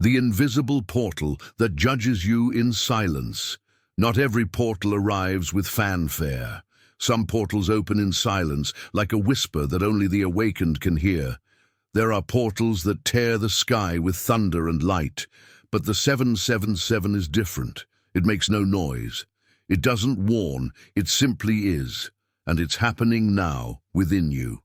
The invisible portal that judges you in silence. Not every portal arrives with fanfare. Some portals open in silence, like a whisper that only the awakened can hear. There are portals that tear the sky with thunder and light, but the 777 is different. It makes no noise. It doesn't warn, it simply is. And it's happening now, within you.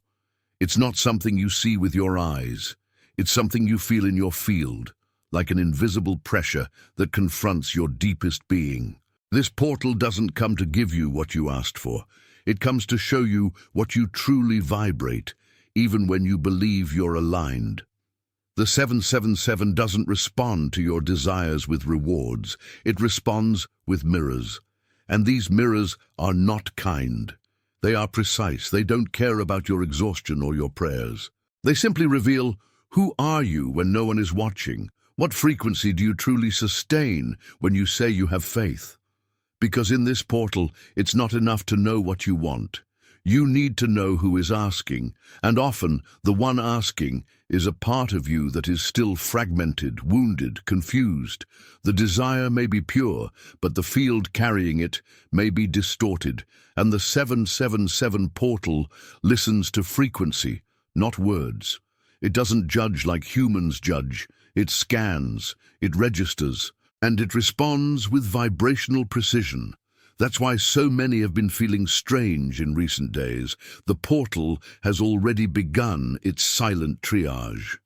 It's not something you see with your eyes. It's something you feel in your field, like an invisible pressure that confronts your deepest being. This portal doesn't come to give you what you asked for. It comes to show you what you truly vibrate, even when you believe you're aligned. The 777 doesn't respond to your desires with rewards. It responds with mirrors. And these mirrors are not kind. They are precise. They don't care about your exhaustion or your prayers. They simply reveal, who are you when no one is watching? What frequency do you truly sustain when you say you have faith? Because in this portal, it's not enough to know what you want. You need to know who is asking, and often the one asking is a part of you that is still fragmented, wounded, confused. The desire may be pure, but the field carrying it may be distorted, and the 777 portal listens to frequency, not words. It doesn't judge like humans judge. It scans, it registers, and it responds with vibrational precision. That's why so many have been feeling strange in recent days. The portal has already begun its silent triage.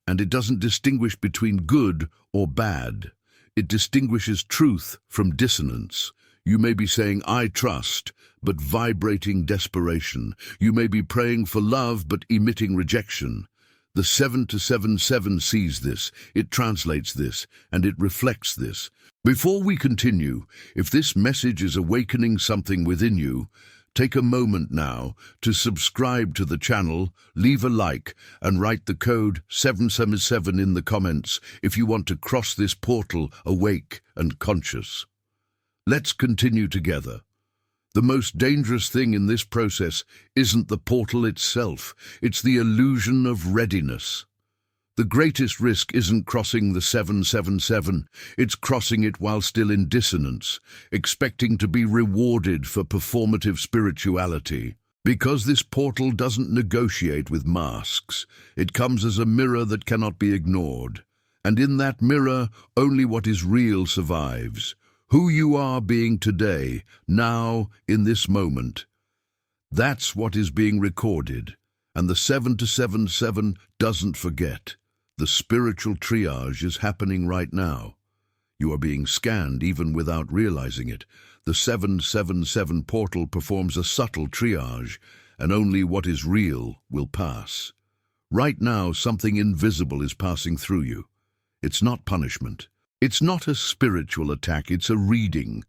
And it doesn't distinguish between good or bad. It distinguishes truth from dissonance. You may be saying, I trust, but vibrating desperation. You may be praying for love, but emitting rejection. The 777 sees this, it translates this, and it reflects this. Before we continue, if this message is awakening something within you, take a moment now to subscribe to the channel, leave a like, and write the code 777 in the comments if you want to cross this portal awake and conscious. Let's continue together. The most dangerous thing in this process isn't the portal itself, it's the illusion of readiness. The greatest risk isn't crossing the 777, it's crossing it while still in dissonance, expecting to be rewarded for performative spirituality. Because this portal doesn't negotiate with masks, it comes as a mirror that cannot be ignored. And in that mirror, only what is real survives. Who you are being today, now, in this moment. That's what is being recorded, and the 777 doesn't forget. The spiritual triage is happening right now. You are being scanned even without realizing it. The 777 portal performs a subtle triage, and only what is real will pass. Right now, something invisible is passing through you. It's not punishment. It's not a spiritual attack, it's a reading.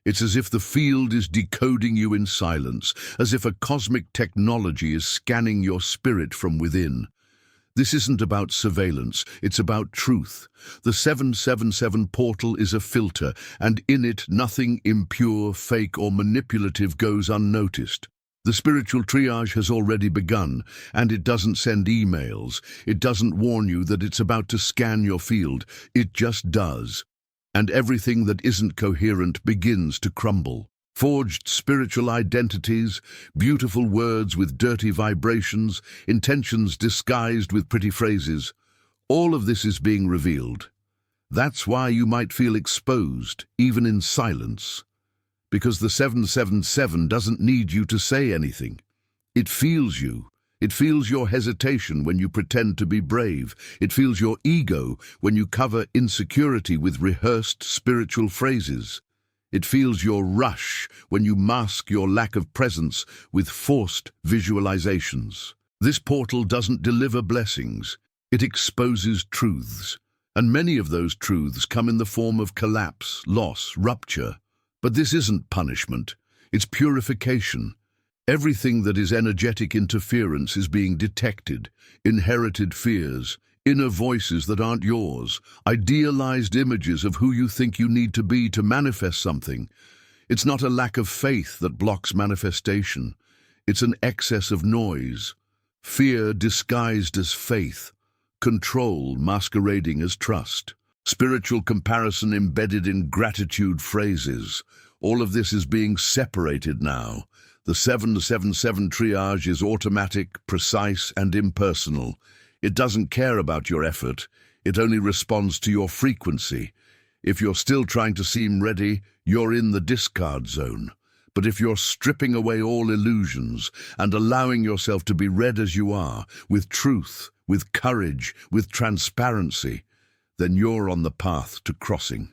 It's as if the field is decoding you in silence, as if a cosmic technology is scanning your spirit from within. This isn't about surveillance, it's about truth. The 777 portal is a filter, and in it nothing impure, fake, or manipulative goes unnoticed. The spiritual triage has already begun, and it doesn't send emails. It doesn't warn you that it's about to scan your field. It just does. And everything that isn't coherent begins to crumble. Forged spiritual identities, beautiful words with dirty vibrations, intentions disguised with pretty phrases. All of this is being revealed. That's why you might feel exposed, even in silence. Because the 777 doesn't need you to say anything. It feels you. It feels your hesitation when you pretend to be brave. It feels your ego when you cover insecurity with rehearsed spiritual phrases. It feels your rush when you mask your lack of presence with forced visualizations. This portal doesn't deliver blessings. It exposes truths. And many of those truths come in the form of collapse, loss, rupture. But this isn't punishment, it's purification. Everything that is energetic interference is being detected, inherited fears, inner voices that aren't yours, idealized images of who you think you need to be to manifest something. It's not a lack of faith that blocks manifestation, it's an excess of noise, fear disguised as faith, control masquerading as trust. spiritual comparison embedded in gratitude phrases. All of this is being separated now. The 777 triage is automatic, precise, and impersonal. It doesn't care about your effort. It only responds to your frequency. If you're still trying to seem ready, you're in the discard zone. But if you're stripping away all illusions and allowing yourself to be read as you are, with truth, with courage, with transparency, then you're on the path to crossing.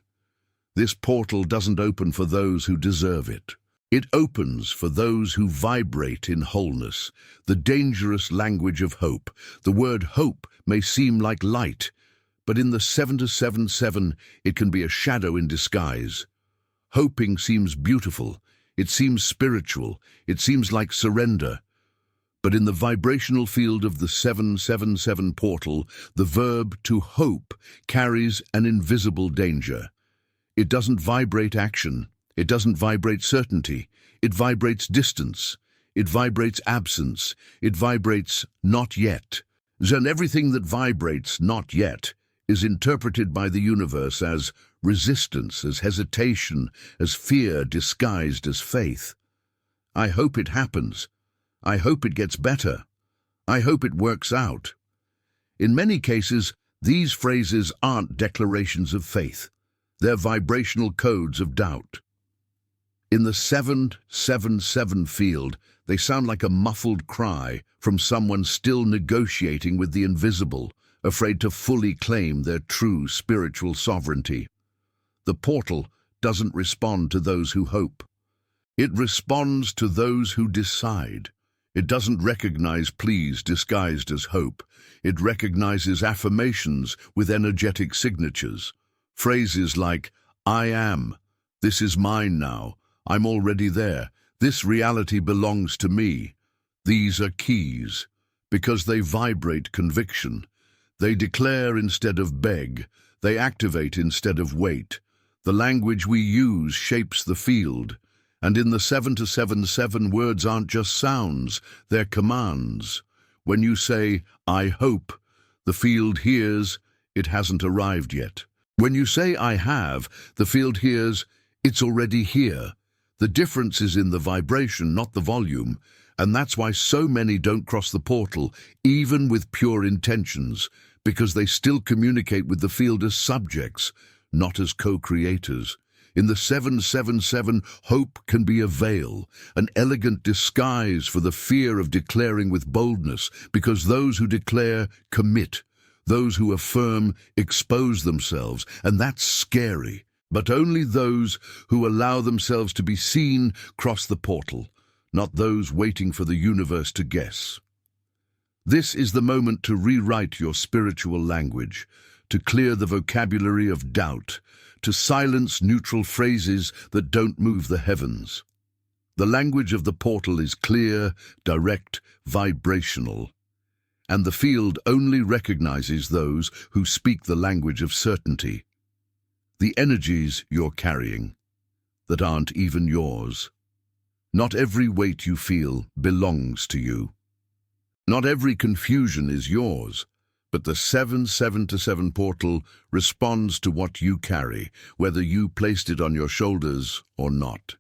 This portal doesn't open for those who deserve it. It opens for those who vibrate in wholeness, the dangerous language of hope. The word hope may seem like light, but in the 7-7-7, it can be a shadow in disguise. Hoping seems beautiful, it seems spiritual, it seems like surrender. But in the vibrational field of the 7-7-7 portal, the verb to hope carries an invisible danger. It doesn't vibrate action. It doesn't vibrate certainty. It vibrates distance. It vibrates absence. It vibrates not yet. Then everything that vibrates not yet is interpreted by the universe as resistance, as hesitation, as fear disguised as faith. I hope it happens. I hope it gets better. I hope it works out. In many cases, these phrases aren't declarations of faith. They're vibrational codes of doubt. In the 7-7-7 field, they sound like a muffled cry from someone still negotiating with the invisible, afraid to fully claim their true spiritual sovereignty. The portal doesn't respond to those who hope. It responds to those who decide. It doesn't recognize pleas disguised as hope. It recognizes affirmations with energetic signatures. Phrases like, I am, this is mine now, I'm already there, this reality belongs to me. These are keys, because they vibrate conviction. They declare instead of beg. They activate instead of wait. The language we use shapes the field. And in the 7-7-7, words aren't just sounds, they're commands. When you say, I hope, the field hears, it hasn't arrived yet. When you say, I have, the field hears, it's already here. The difference is in the vibration, not the volume, and that's why so many don't cross the portal, even with pure intentions, because they still communicate with the field as subjects, not as co-creators. In the 7-7-7, hope can be a veil, an elegant disguise for the fear of declaring with boldness, because those who declare commit. Those who affirm expose themselves, and that's scary. But only those who allow themselves to be seen cross the portal, not those waiting for the universe to guess. This is the moment to rewrite your spiritual language, to clear the vocabulary of doubt, to silence neutral phrases that don't move the heavens. The language of the portal is clear, direct, vibrational, and the field only recognizes those who speak the language of certainty. The energies you're carrying that aren't even yours. Not every weight you feel belongs to you. Not every confusion is yours, but the 7-7-7 portal responds to what you carry, whether you placed it on your shoulders or not.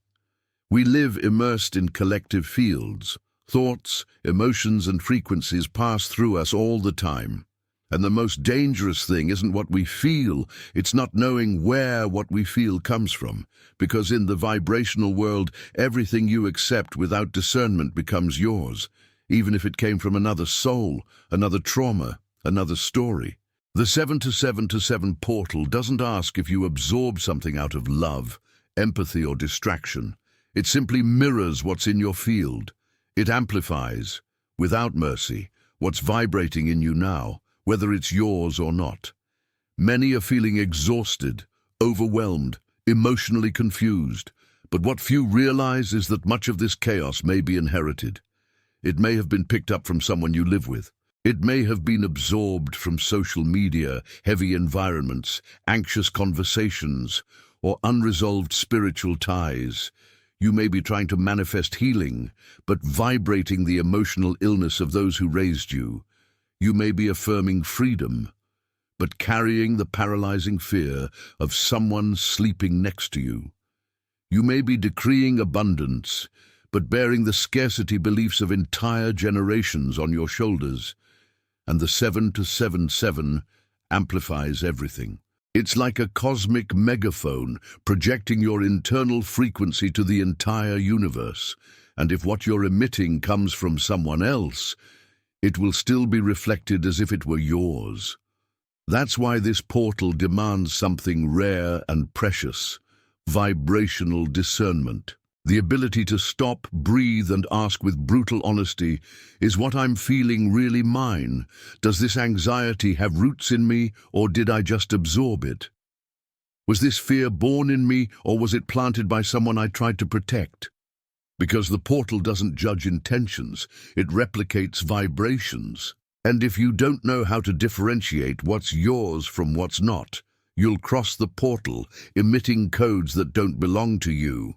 We live immersed in collective fields. Thoughts, emotions, and frequencies pass through us all the time. And the most dangerous thing isn't what we feel, it's not knowing where what we feel comes from. Because in the vibrational world, everything you accept without discernment becomes yours, even if it came from another soul, another trauma, another story. The 7-7-7 portal doesn't ask if you absorb something out of love, empathy, or distraction. It simply mirrors what's in your field. It amplifies, without mercy, what's vibrating in you now, whether it's yours or not. Many are feeling exhausted, overwhelmed, emotionally confused, but what few realize is that much of this chaos may be inherited. It may have been picked up from someone you live with. It may have been absorbed from social media, heavy environments, anxious conversations, or unresolved spiritual ties. You may be trying to manifest healing, but vibrating the emotional illness of those who raised you. You may be affirming freedom, but carrying the paralyzing fear of someone sleeping next to you. You may be decreeing abundance, but bearing the scarcity beliefs of entire generations on your shoulders, and the 7-7-7 amplifies everything. It's like a cosmic megaphone projecting your internal frequency to the entire universe, and if what you're emitting comes from someone else, it will still be reflected as if it were yours. That's why this portal demands something rare and precious: vibrational discernment. The ability to stop, breathe, and ask with brutal honesty, is what I'm feeling really mine? Does this anxiety have roots in me, or did I just absorb it? Was this fear born in me, or was it planted by someone I tried to protect? Because the portal doesn't judge intentions, it replicates vibrations. And if you don't know how to differentiate what's yours from what's not, you'll cross the portal, emitting codes that don't belong to you,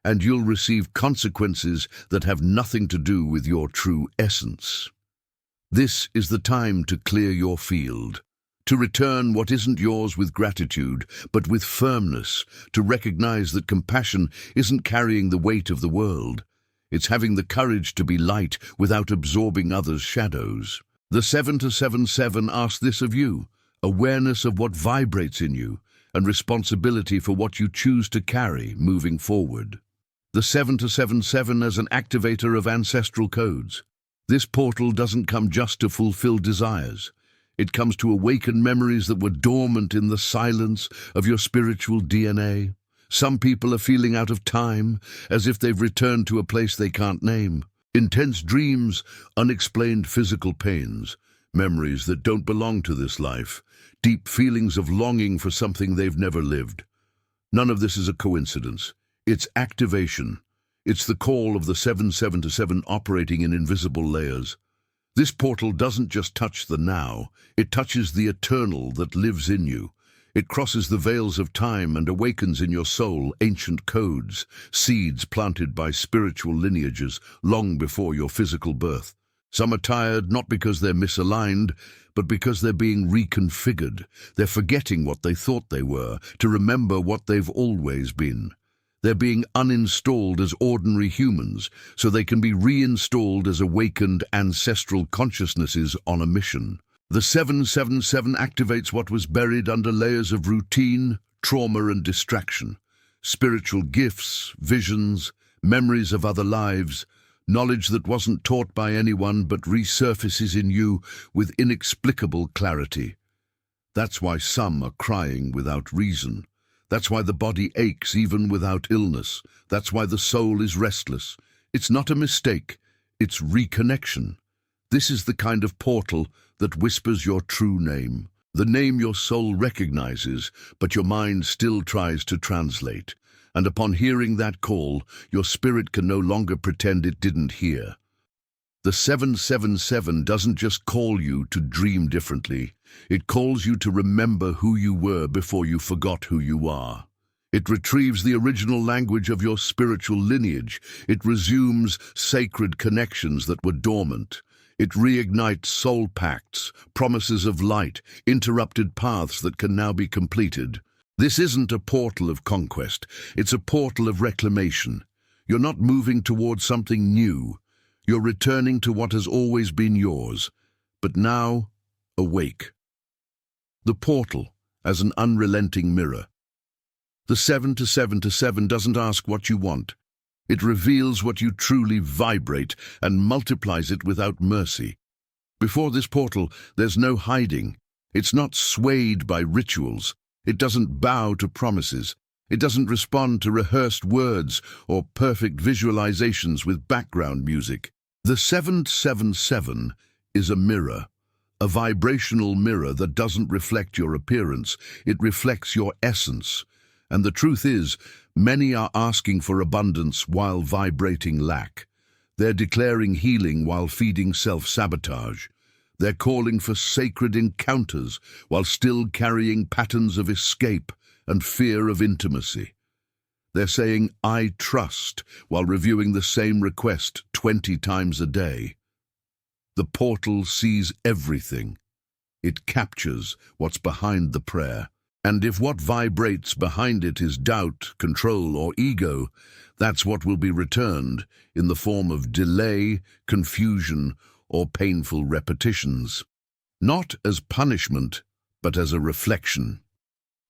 and you'll receive consequences that have nothing to do with your true essence. This is the time to clear your field, to return what isn't yours with gratitude, but with firmness, to recognize that compassion isn't carrying the weight of the world. It's having the courage to be light without absorbing others' shadows. The 7-7-7 asks this of you: awareness of what vibrates in you, and responsibility for what you choose to carry moving forward. The 7-7-7 as an activator of ancestral codes. This portal doesn't come just to fulfill desires. It comes to awaken memories that were dormant in the silence of your spiritual DNA. Some people are feeling out of time, as if they've returned to a place they can't name. Intense dreams, unexplained physical pains, memories that don't belong to this life, deep feelings of longing for something they've never lived. None of this is a coincidence. It's activation. It's the call of the 7-7-7 operating in invisible layers. This portal doesn't just touch the now, it touches the eternal that lives in you. It crosses the veils of time and awakens in your soul ancient codes, seeds planted by spiritual lineages long before your physical birth. Some are tired not because they're misaligned, but because they're being reconfigured. They're forgetting what they thought they were, to remember what they've always been. They're being uninstalled as ordinary humans, so they can be reinstalled as awakened ancestral consciousnesses on a mission. The 7-7-7 activates what was buried under layers of routine, trauma, and distraction. Spiritual gifts, visions, memories of other lives, knowledge that wasn't taught by anyone but resurfaces in you with inexplicable clarity. That's why some are crying without reason. That's why the body aches even without illness. That's why the soul is restless. It's not a mistake, it's reconnection. This is the kind of portal that whispers your true name, the name your soul recognizes, but your mind still tries to translate. And upon hearing that call, your spirit can no longer pretend it didn't hear. The 7-7-7 doesn't just call you to dream differently. It calls you to remember who you were before you forgot who you are. It retrieves the original language of your spiritual lineage. It resumes sacred connections that were dormant. It reignites soul pacts, promises of light, interrupted paths that can now be completed. This isn't a portal of conquest. It's a portal of reclamation. You're not moving towards something new. You're returning to what has always been yours, but now awake. The portal as an unrelenting mirror. The 7-7-7 doesn't ask what you want. It reveals what you truly vibrate and multiplies it without mercy. Before this portal, there's no hiding. It's not swayed by rituals. It doesn't bow to promises. It doesn't respond to rehearsed words or perfect visualizations with background music. The 7-7-7 is a mirror, a vibrational mirror that doesn't reflect your appearance. It reflects your essence. And the truth is, many are asking for abundance while vibrating lack. They're declaring healing while feeding self-sabotage. They're calling for sacred encounters while still carrying patterns of escape and fear of intimacy. They're saying, "I trust," while reviewing the same request 20 times a day. The portal sees everything. It captures what's behind the prayer. And if what vibrates behind it is doubt, control, or ego, that's what will be returned in the form of delay, confusion, or painful repetitions. Not as punishment, but as a reflection.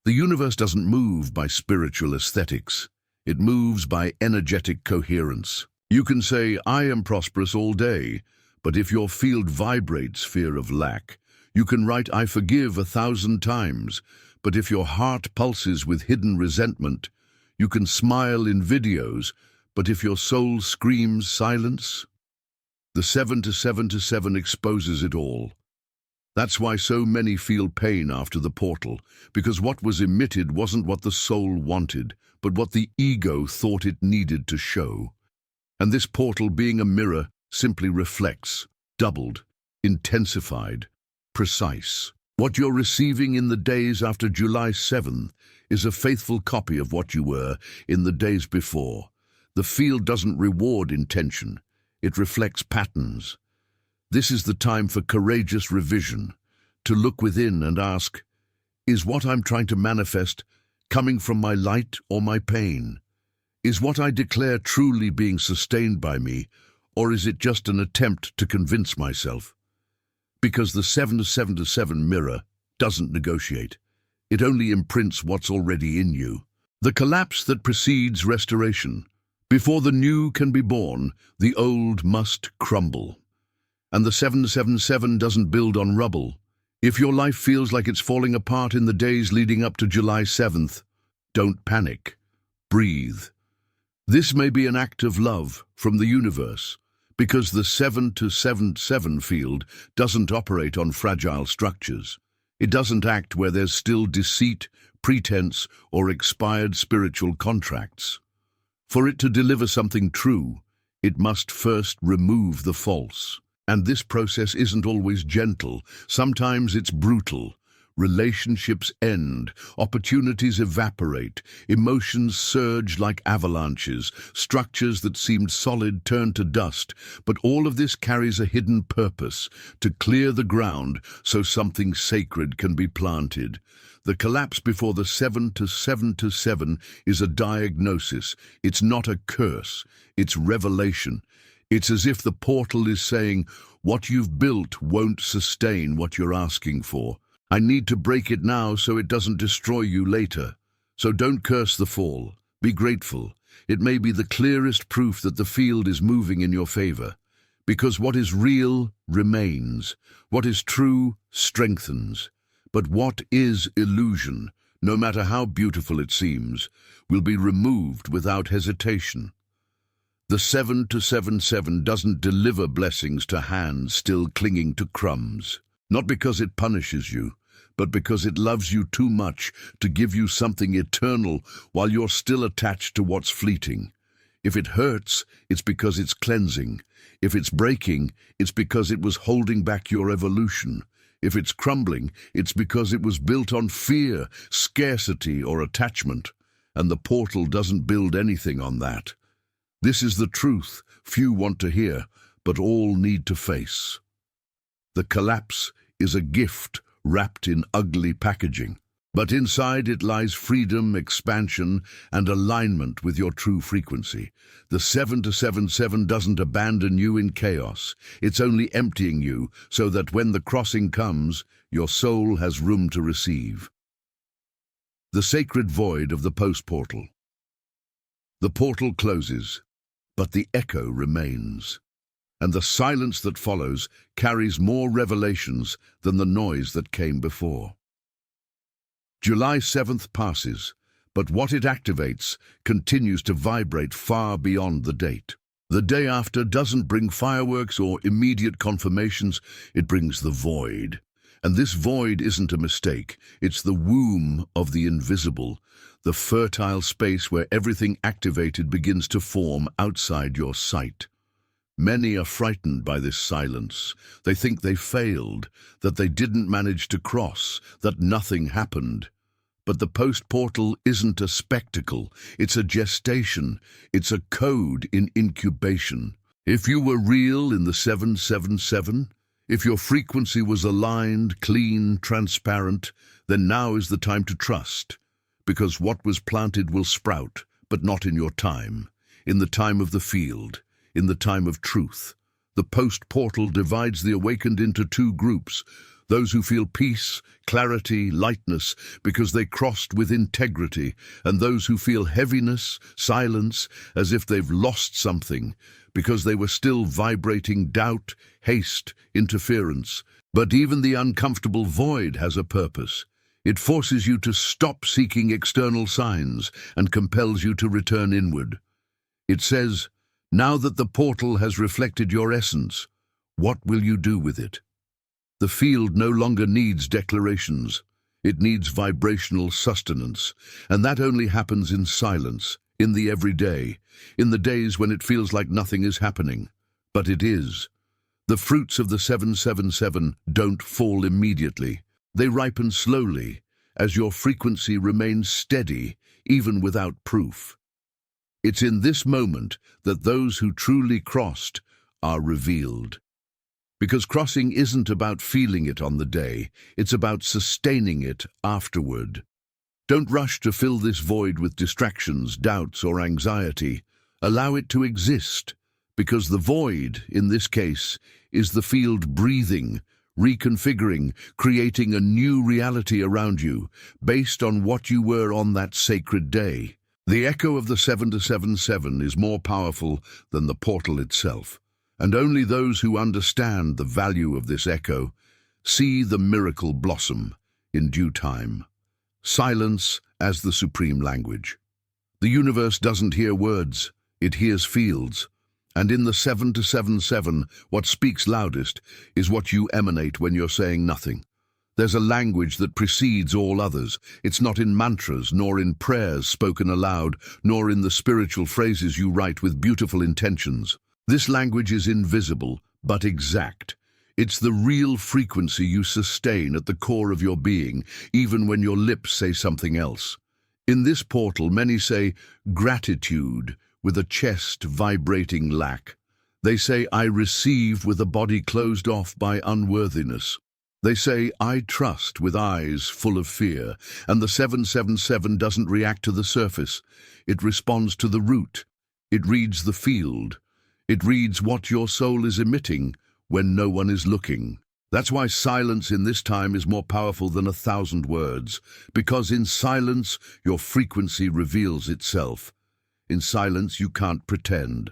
The universe doesn't move by spiritual aesthetics. It moves by energetic coherence. You can say, "I am prosperous" all day, but if your field vibrates fear of lack, you can write, "I forgive" 1,000 times, but if your heart pulses with hidden resentment, you can smile in videos, but if your soul screams silence, the 7-7-7 exposes it all. That's why so many feel pain after the portal, because what was emitted wasn't what the soul wanted, but what the ego thought it needed to show. And this portal, being a mirror, simply reflects, doubled, intensified, precise. What you're receiving in the days after July 7th is a faithful copy of what you were in the days before. The field doesn't reward intention, it reflects patterns. This is the time for courageous revision, to look within and ask, is what I'm trying to manifest coming from my light or my pain? Is what I declare truly being sustained by me, or is it just an attempt to convince myself? Because the 7-7-7 mirror doesn't negotiate. It only imprints what's already in you. The collapse that precedes restoration. Before the new can be born, the old must crumble. And the 7-7-7 doesn't build on rubble. If your life feels like it's falling apart in the days leading up to July 7th, don't panic. Breathe. This may be an act of love from the universe, because the 7-7-7 field doesn't operate on fragile structures. It doesn't act where there's still deceit, pretense, or expired spiritual contracts. For it to deliver something true, it must first remove the false. And this process isn't always gentle. Sometimes it's brutal. Relationships end, opportunities evaporate, emotions surge like avalanches, structures that seemed solid turn to dust, but all of this carries a hidden purpose, to clear the ground so something sacred can be planted. The collapse before the 7-7-7 is a diagnosis. It's not a curse, it's revelation. It's as if the portal is saying, what you've built won't sustain what you're asking for. I need to break it now so it doesn't destroy you later. So don't curse the fall. Be grateful. It may be the clearest proof that the field is moving in your favor. Because what is real remains. What is true strengthens. But what is illusion, no matter how beautiful it seems, will be removed without hesitation. The 7-7-7 doesn't deliver blessings to hands still clinging to crumbs. Not because it punishes you, but because it loves you too much to give you something eternal while you're still attached to what's fleeting. If it hurts, it's because it's cleansing. If it's breaking, it's because it was holding back your evolution. If it's crumbling, it's because it was built on fear, scarcity, or attachment. And the portal doesn't build anything on that. This is the truth few want to hear, but all need to face. The collapse is a gift wrapped in ugly packaging, but inside it lies freedom, expansion, and alignment with your true frequency. The 7-7-7 doesn't abandon you in chaos. It's only emptying you so that when the crossing comes, your soul has room to receive. The sacred void of the post-portal. The portal closes, but the echo remains. And the silence that follows carries more revelations than the noise that came before. July 7th passes, but what it activates continues to vibrate far beyond the date. The day after doesn't bring fireworks or immediate confirmations, it brings the void. And this void isn't a mistake, it's the womb of the invisible, the fertile space where everything activated begins to form outside your sight. Many are frightened by this silence. They think they failed, that they didn't manage to cross, that nothing happened. But the post-portal isn't a spectacle, it's a gestation, it's a code in incubation. If you were real in the 7-7-7, If your frequency was aligned, clean, transparent, then now is the time to trust, because what was planted will sprout, but not in your time, in the time of the field, in the time of truth. The post-portal divides the awakened into two groups, those who feel peace, clarity, lightness, because they crossed with integrity, and those who feel heaviness, silence, as if they've lost something, because they were still vibrating doubt, haste, interference. But even the uncomfortable void has a purpose. It forces you to stop seeking external signs and compels you to return inward. It says, now that the portal has reflected your essence, what will you do with it? The field no longer needs declarations. It needs vibrational sustenance, and that only happens in silence, in the everyday, in the days when it feels like nothing is happening. But it is. The fruits of the 777 don't fall immediately. They ripen slowly, as your frequency remains steady, even without proof. It's in this moment that those who truly crossed are revealed. Because crossing isn't about feeling it on the day, it's about sustaining it afterward. Don't rush to fill this void with distractions, doubts, or anxiety. Allow it to exist, because the void, in this case, is the field breathing, reconfiguring, creating a new reality around you, based on what you were on that sacred day. The echo of the 777 is more powerful than the portal itself, and only those who understand the value of this echo see the miracle blossom in due time. Silence as the supreme language. The universe doesn't hear words, it hears fields. And in the 777, what speaks loudest is what you emanate when you're saying nothing. There's a language that precedes all others. It's not in mantras, nor in prayers spoken aloud, nor in the spiritual phrases you write with beautiful intentions. This language is invisible, but exact. It's the real frequency you sustain at the core of your being, even when your lips say something else. In this portal, many say gratitude with a chest vibrating lack. They say, I receive with a body closed off by unworthiness. They say, I trust with eyes full of fear, and the 777 doesn't react to the surface. It responds to the root. It reads the field. It reads what your soul is emitting when no one is looking. That's why silence in this time is more powerful than 1,000 words, because in silence your frequency reveals itself. In silence you can't pretend.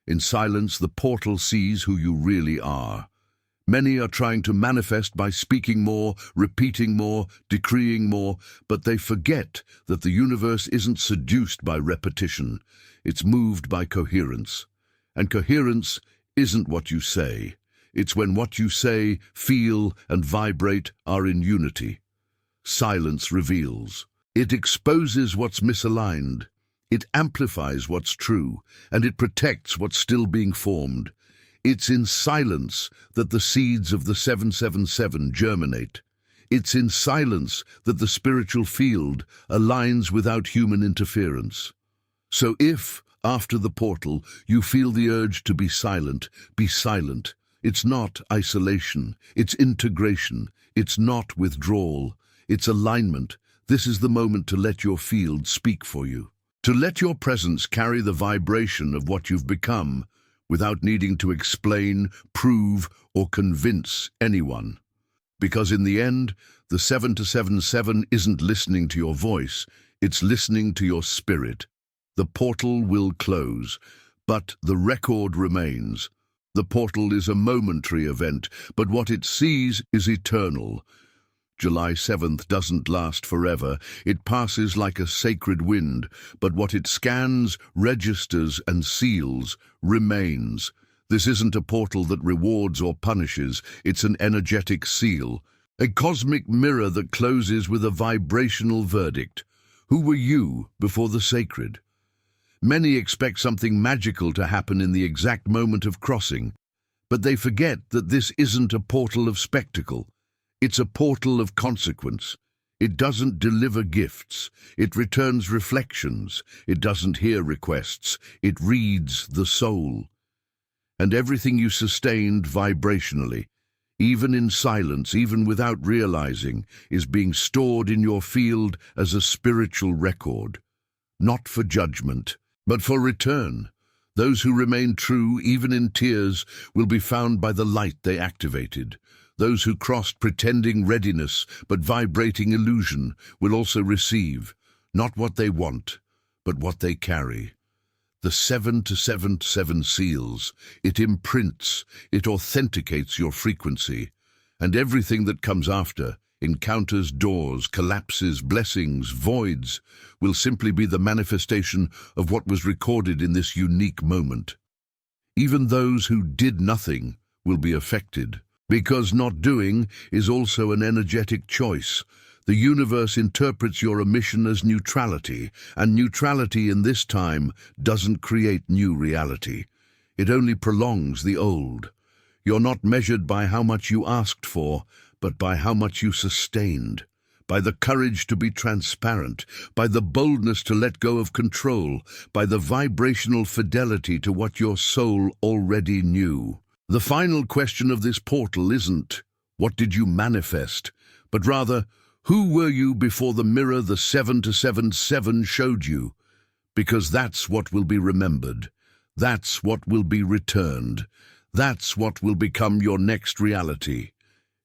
In silence the portal sees who you really are. Many are trying to manifest by speaking more, repeating more, decreeing more, but they forget that the universe isn't seduced by repetition. It's moved by coherence. And coherence isn't what you say. It's when what you say, feel, and vibrate are in unity. Silence reveals. It exposes what's misaligned. It amplifies what's true, and it protects what's still being formed. It's in silence that the seeds of the 777 germinate. It's in silence that the spiritual field aligns without human interference. So if, after the portal, you feel the urge to be silent, be silent. It's not isolation, it's integration. It's not withdrawal, it's alignment. This is the moment to let your field speak for you. To let your presence carry the vibration of what you've become, without needing to explain, prove, or convince anyone. Because in the end, the 777 isn't listening to your voice, it's listening to your spirit. The portal will close, but the record remains. The portal is a momentary event, but what it sees is eternal. July 7th doesn't last forever. It passes like a sacred wind, but what it scans, registers, and seals remains. This isn't a portal that rewards or punishes. It's an energetic seal, a cosmic mirror that closes with a vibrational verdict. Who were you before the sacred? Many expect something magical to happen in the exact moment of crossing, but they forget that this isn't a portal of spectacle. It's a portal of consequence. It doesn't deliver gifts. It returns reflections. It doesn't hear requests. It reads the soul. And everything you sustained vibrationally, even in silence, even without realizing, is being stored in your field as a spiritual record, not for judgment, but for return. Those who remain true, even in tears, will be found by the light they activated. Those who crossed pretending readiness but vibrating illusion will also receive, not what they want, but what they carry. The 7-7-7 seals, it imprints, it authenticates your frequency, and everything that comes after, encounters, doors, collapses, blessings, voids, will simply be the manifestation of what was recorded in this unique moment. Even those who did nothing will be affected, because not doing is also an energetic choice. The universe interprets your omission as neutrality, and neutrality in this time doesn't create new reality. It only prolongs the old. You're not measured by how much you asked for, but by how much you sustained, by the courage to be transparent, by the boldness to let go of control, by the vibrational fidelity to what your soul already knew. The final question of this portal isn't, what did you manifest, but rather, who were you before the mirror the 7-7-7 showed you? Because that's what will be remembered. That's what will be returned. That's what will become your next reality.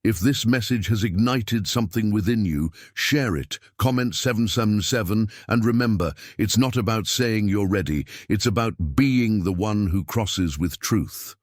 If this message has ignited something within you, share it, comment 777, and remember, it's not about saying you're ready, it's about being the one who crosses with truth.